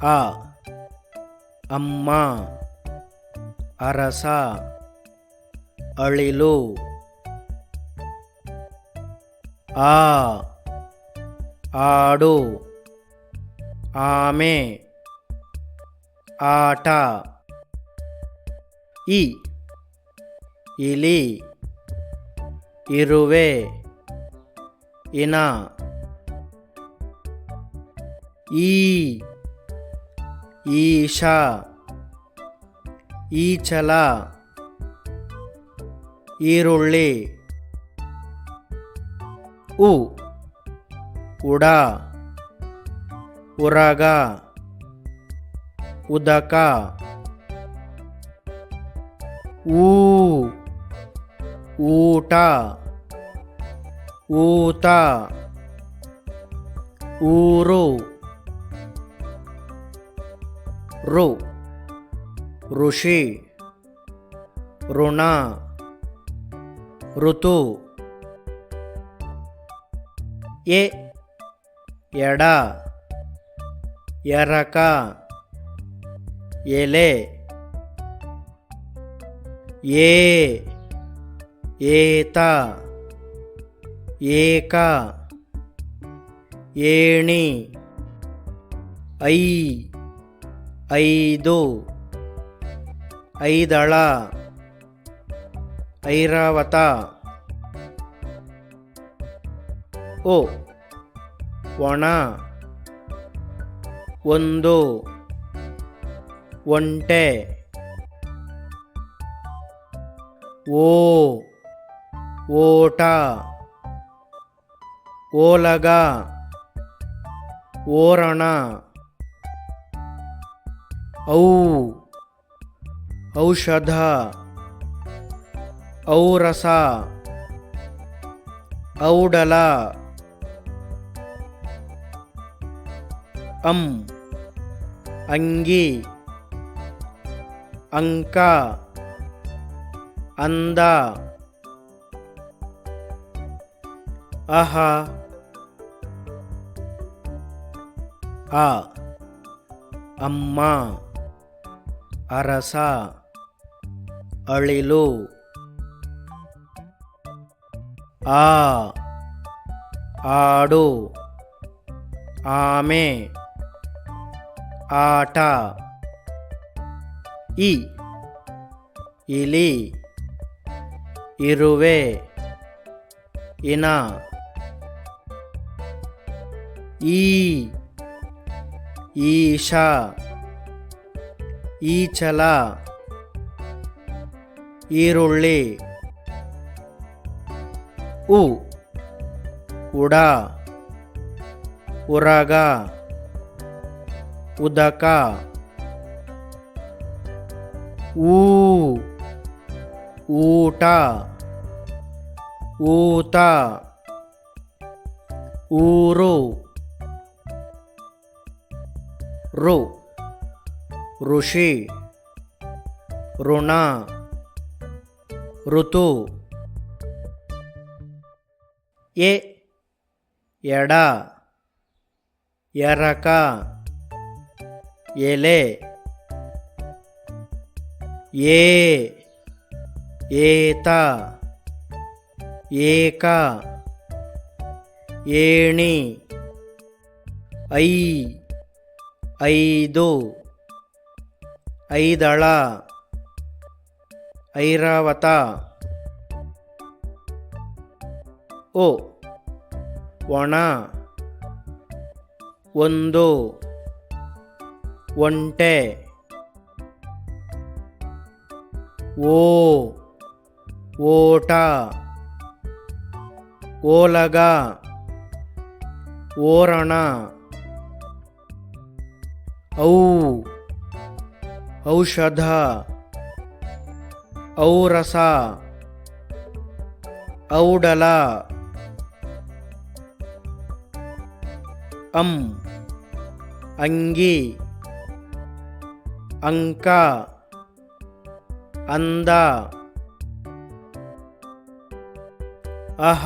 ಅ ಅಮ್ಮ ಅರಸ ಅಳಿಲು ಆ ಆಡು ಆಮೆ ಆಟ ಇ ಇಲಿ ಇರುವೆ ಇನ ಈ ಈಶ ಈಚಲ ಈರುಳ್ಳಿ ಉ ಉಡ ಉರಗ ಉದಕ ಊ ಊಟ ಊತ ಊರು ಋ ಋಷಿ ಋಣ ಋತು ಎ ಎಡ ಎರಕ ಎಲೆ ಏ ಏತ ಏಕ ಏಣಿ ಐ ಐದು ಐದಳ ಐರಾವತ ಓ ಒಣ ಒಂದು ಒಂಟೆ ಓ ಓಟ ಓಲಗ ಓರಣ ಔ ಔಷಧ ಔರಸ ಔಡಲ ಅಂಗಿ ಅಂಕ ಅಂದ ಅಹ ಅ ಅಮ್ಮ ಅರಸ ಅಳಿಲು ಆ ಆಡು ಆಮೆ ಆಟ ಇ ಇಲಿ ಇರುವೆ ಇನ ಈ ಈಶ ಈಚಲ ಈರುಳ್ಳಿ ಉ ಉಡ ಉರಗ ಉದಕ ಊ ಊಟ ಊತ ಊರು ಋ ಋಷಿ ಋಣ ಋತು ಎ ಎಡ ಎರಕ ಎಲೆ ಏ ಏತ ಏಕ ಏಣಿ ಐ ಐದು ಐದಳ ಐರಾವತ ಓ ಒಣ ಒಂದು ಒಂಟೆ ಓ ಓಟ ಓಲಗ ಓರಣ ಔ ಔಷಧ ಔರಸ ಔಡಲ ಅಂಗಿ ಅಂಕ ಅಂದ ಅಹ